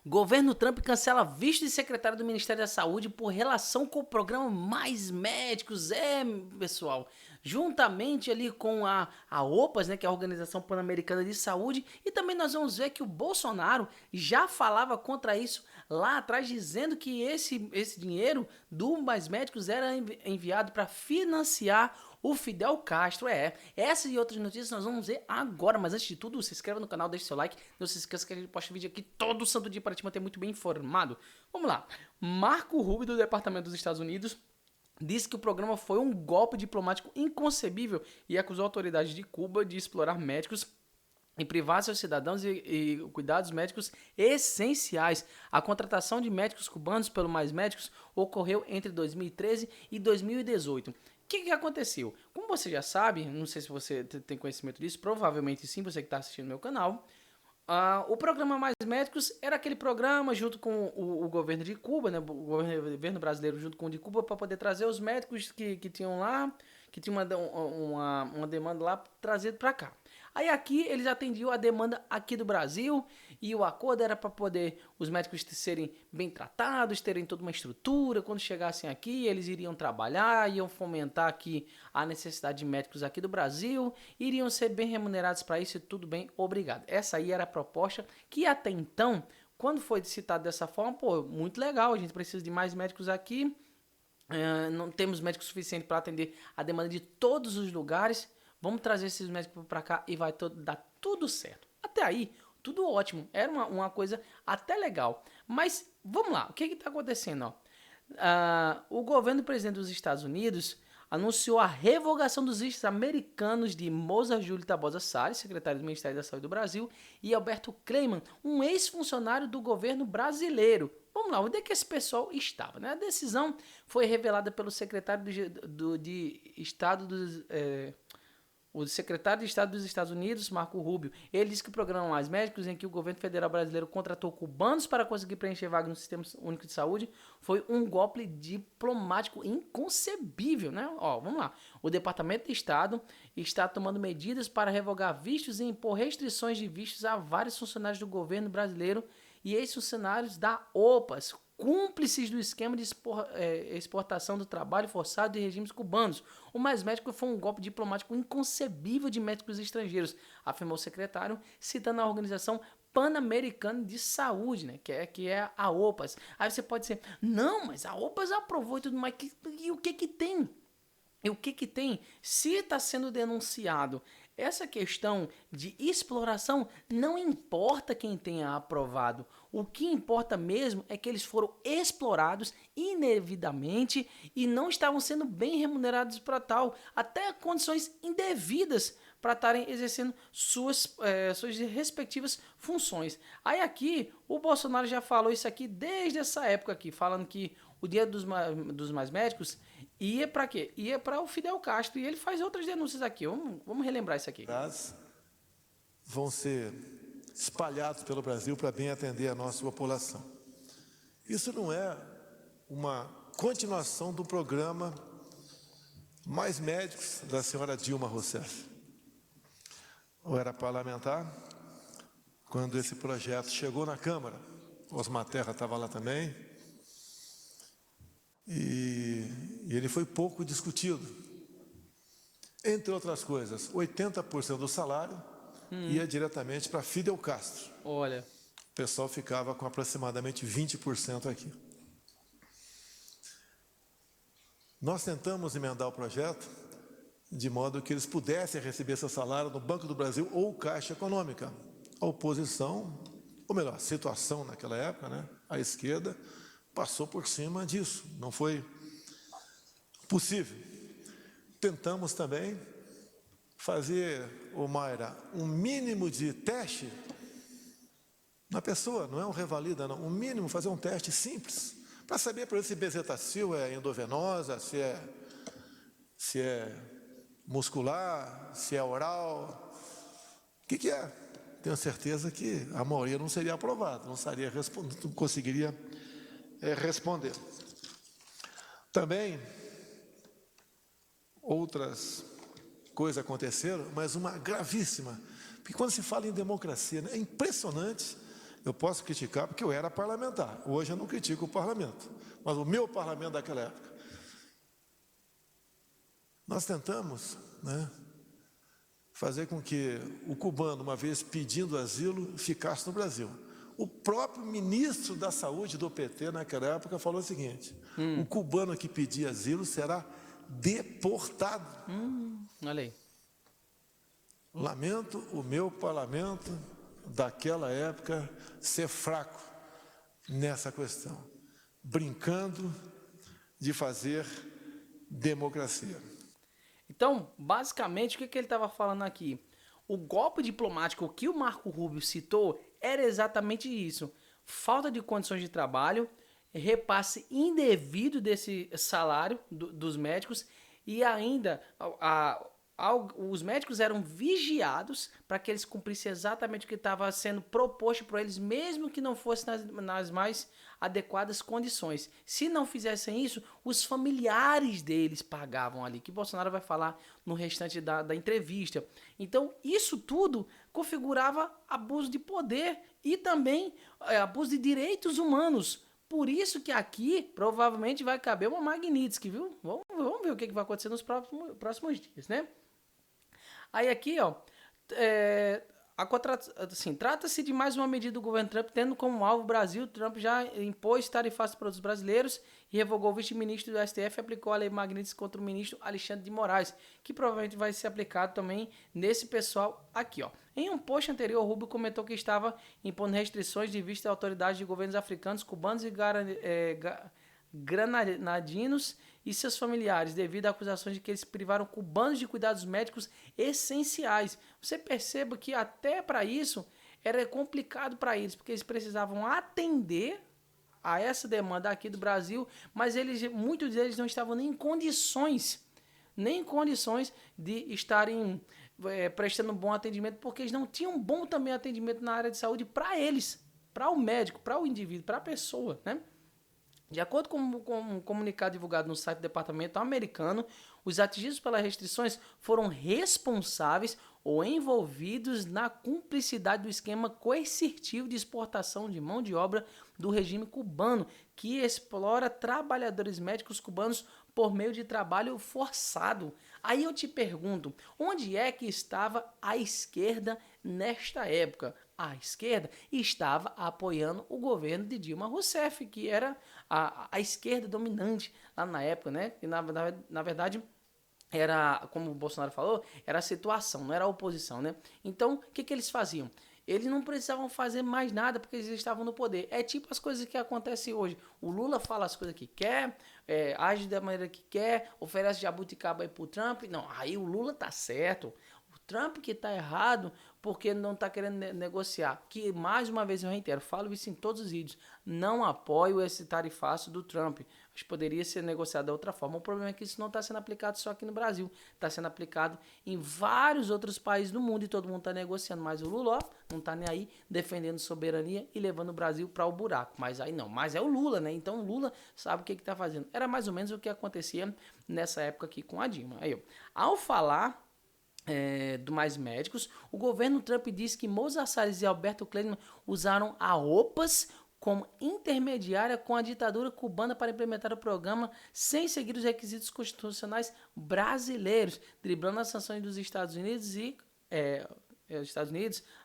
Governo Trump cancela visto de secretário do Ministério da Saúde por relação com o programa Mais Médicos. Pessoal, juntamente ali com a OPAS, né, que é a Organização Pan-Americana de Saúde, e também nós vamos ver que o Bolsonaro já falava contra isso lá atrás, dizendo que esse dinheiro do Mais Médicos era enviado para financiar o Fidel Castro. Essas e outras notícias nós vamos ver agora, mas antes de tudo, se inscreva no canal, deixe seu like, não se esqueça que a gente posta vídeo aqui todo santo dia para te manter muito bem informado. Vamos lá. Marco Rubio, do Departamento dos Estados Unidos, disse que o programa foi um golpe diplomático inconcebível e acusou autoridades de Cuba de explorar médicos e privar seus cidadãos e cuidados médicos essenciais. A contratação de médicos cubanos pelo Mais Médicos ocorreu entre 2013 e 2018. O que aconteceu? Como você já sabe, não sei se você tem conhecimento disso, provavelmente sim, você que está assistindo meu canal, o programa Mais Médicos era aquele programa junto com o governo de Cuba, né, o governo brasileiro junto com o de Cuba, para poder trazer os médicos que tinham lá, que tinha uma demanda lá, trazer para cá. Aí aqui eles atendiam a demanda aqui do Brasil e o acordo era para poder os médicos serem bem tratados, terem toda uma estrutura. Quando chegassem aqui, eles iriam trabalhar, iam fomentar aqui a necessidade de médicos aqui do Brasil, iriam ser bem remunerados para isso e tudo bem, obrigado. Essa aí era a proposta que até então, quando foi citado dessa forma, pô, muito legal, a gente precisa de mais médicos aqui, não temos médicos suficientes para atender a demanda de todos os lugares. Vamos trazer esses médicos para cá e vai dar tudo certo. Até aí, tudo ótimo. Era uma coisa até legal. Mas, vamos lá. O que está acontecendo? O governo do presidente dos Estados Unidos anunciou a revogação dos vistos americanos de Moza Júlio Tabosa Salles, secretário do Ministério da Saúde do Brasil, e Alberto Kleiman, um ex-funcionário do governo brasileiro. Vamos lá, onde é que esse pessoal estava? Né? A decisão foi revelada pelo secretário de Estado dos... O secretário de Estado dos Estados Unidos, Marco Rubio, ele disse que o programa Mais Médicos, em que o governo federal brasileiro contratou cubanos para conseguir preencher vagas no Sistema Único de Saúde, foi um golpe diplomático inconcebível, né? Vamos lá. O Departamento de Estado está tomando medidas para revogar vistos e impor restrições de vistos a vários funcionários do governo brasileiro e ex-funcionários da OPAS, cúmplices do esquema de exportação do trabalho forçado de regimes cubanos. O Mais Médico foi um golpe diplomático inconcebível de médicos estrangeiros, afirmou o secretário, citando a Organização Pan-Americana de Saúde, né, que é a OPAS. Aí você pode dizer, não, mas a OPAS aprovou e tudo mais, e o que tem? E o que tem? Se está sendo denunciado essa questão de exploração, não importa quem tenha aprovado. O que importa mesmo é que eles foram explorados indevidamente e não estavam sendo bem remunerados para tal, até condições indevidas para estarem exercendo suas respectivas funções. Aí aqui, o Bolsonaro já falou isso aqui desde essa época aqui, falando que o Dia dos Mais Médicos ia para quê? Ia para o Fidel Castro. E ele faz outras denúncias aqui. Vamos relembrar isso aqui. Vão ser espalhados pelo Brasil para bem atender a nossa população. Isso não é uma continuação do programa Mais Médicos da senhora Dilma Rousseff. Eu era parlamentar quando esse projeto chegou na Câmara. Osmar Terra estava lá também. E ele foi pouco discutido. Entre outras coisas, 80% do salário ia diretamente para Fidel Castro. Olha. O pessoal ficava com aproximadamente 20% aqui. Nós tentamos emendar o projeto de modo que eles pudessem receber seu salário no Banco do Brasil ou Caixa Econômica. A oposição, ou melhor, a situação naquela época, né, a esquerda, passou por cima disso, não foi possível. Tentamos também fazer, Mayra, um mínimo de teste na pessoa, não é um revalida, não, um mínimo, fazer um teste simples, para saber, por exemplo, se bezetacil é endovenosa, se é muscular, se é oral, o que é? Tenho certeza que a maioria não seria aprovada, não conseguiria responder. Também outras coisas aconteceram, mas uma gravíssima, porque quando se fala em democracia, né, é impressionante Eu posso criticar porque eu era parlamentar. Hoje eu não critico o parlamento, mas o meu parlamento daquela época. Nós tentamos, né, fazer com que o cubano, uma vez pedindo asilo, ficasse no Brasil. O próprio ministro da Saúde do PT, naquela época, falou o seguinte: o cubano que pedir asilo será deportado. Olha aí. Lamento o meu parlamento daquela época ser fraco nessa questão, brincando de fazer democracia. Então, basicamente, o que ele estava falando aqui? O golpe diplomático que o Marco Rubio citou era exatamente isso. Falta de condições de trabalho, repasse indevido desse salário dos médicos e ainda os médicos eram vigiados para que eles cumprissem exatamente o que estava sendo proposto para eles, mesmo que não fosse nas mais adequadas condições. Se não fizessem isso, os familiares deles pagavam ali, que Bolsonaro vai falar no restante da entrevista. Então, isso tudo configurava abuso de poder e também abuso de direitos humanos. Por isso que aqui provavelmente vai caber uma Magnitsky, viu? Vamos ver o que vai acontecer nos próximos dias, né? Aí aqui, ó, assim, trata-se de mais uma medida do governo Trump, tendo como alvo o Brasil. Trump já impôs tarifas para os brasileiros e revogou o vice-ministro do STF e aplicou a lei Magnitsky contra o ministro Alexandre de Moraes, que provavelmente vai ser aplicado também nesse pessoal aqui, ó. Em um post anterior, o Rubio comentou que estava impondo restrições de vista a autoridades de governos africanos, cubanos e granadinos e seus familiares, devido a acusações de que eles privaram cubanos de cuidados médicos essenciais. Você perceba que até para isso era complicado para eles, porque eles precisavam atender a essa demanda aqui do Brasil, mas muitos deles não estavam nem em condições de estarem prestando um bom atendimento, porque eles não tinham bom também atendimento na área de saúde para eles, para o médico, para o indivíduo, para a pessoa, né? De acordo com um comunicado divulgado no site do Departamento americano, os atingidos pelas restrições foram responsáveis ou envolvidos na cumplicidade do esquema coercitivo de exportação de mão de obra do regime cubano, que explora trabalhadores médicos cubanos por meio de trabalho forçado. Aí eu te pergunto, onde é que estava a esquerda nesta época? A esquerda estava apoiando o governo de Dilma Rousseff, que era a esquerda dominante lá na época, né? Que na verdade era, como o Bolsonaro falou, era a situação, não era a oposição, né? Então, o que eles faziam? Eles não precisavam fazer mais nada porque eles estavam no poder. É tipo as coisas que acontecem hoje. O Lula fala as coisas que quer, age da maneira que quer, oferece jabuticaba aí pro Trump. Não, aí o Lula tá certo. O Trump que tá errado porque não tá querendo negociar. Que, mais uma vez, eu reitero, falo isso em todos os vídeos. Não apoio esse tarifaço do Trump. Acho que poderia ser negociado de outra forma. O problema é que isso não está sendo aplicado só aqui no Brasil. Está sendo aplicado em vários outros países do mundo e todo mundo está negociando. Mas o Lula, ó, não está nem aí defendendo soberania e levando o Brasil para o buraco. Mas aí não. Mas é o Lula, né? Então o Lula sabe o que está fazendo. Era mais ou menos o que acontecia nessa época aqui com a Dilma. Aí, ó, ao falar do Mais Médicos, o governo Trump disse que Moza Salles e Alberto Kleiman usaram a OPAS como intermediária com a ditadura cubana para implementar o programa sem seguir os requisitos constitucionais brasileiros, driblando as sanções dos Estados Unidos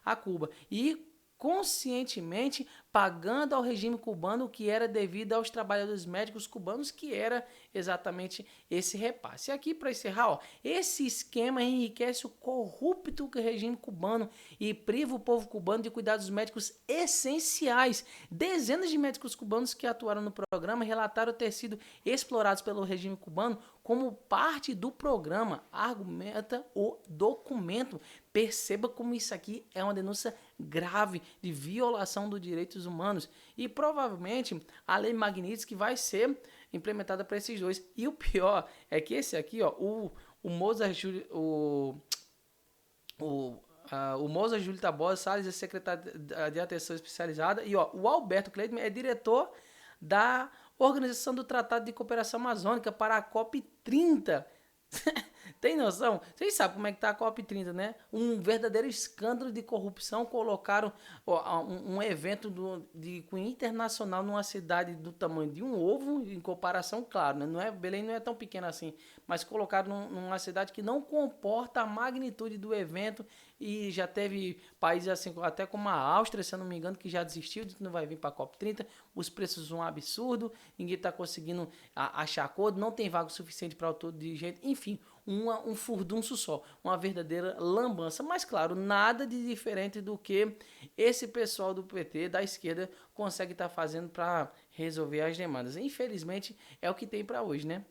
a Cuba e conscientemente pagando ao regime cubano o que era devido aos trabalhadores médicos cubanos, que era exatamente esse repasse. E aqui, para encerrar, ó, esse esquema enriquece o corrupto regime cubano e priva o povo cubano de cuidados médicos essenciais. Dezenas de médicos cubanos que atuaram no programa relataram ter sido explorados pelo regime cubano como parte do programa, argumenta o documento. Perceba como isso aqui é uma denúncia grave de violação dos direitos humanos e provavelmente a lei Magnitsky vai ser implementada para esses dois. E o pior é que esse aqui, ó, o Moza Júlio Tabosa Salles é secretário de atenção especializada e ó, o Alberto Kleiman é diretor da Organização do Tratado de Cooperação Amazônica para a COP30. Tem noção? Vocês sabem como é que tá a COP30, né? Um verdadeiro escândalo de corrupção. Colocaram um evento de cunho internacional numa cidade do tamanho de um ovo, em comparação, claro, né? Não é, Belém não é tão pequena assim, mas colocaram numa cidade que não comporta a magnitude do evento e já teve países assim, até como a Áustria, se eu não me engano, que já desistiu de que não vai vir para a COP30. Os preços são um absurdo, ninguém está conseguindo achar acordo, não tem vaga suficiente para o todo de gente, enfim, um furdunço só, uma verdadeira lambança. Mas claro, nada de diferente do que esse pessoal do PT, da esquerda, consegue estar fazendo para resolver as demandas. Infelizmente, é o que tem para hoje, né?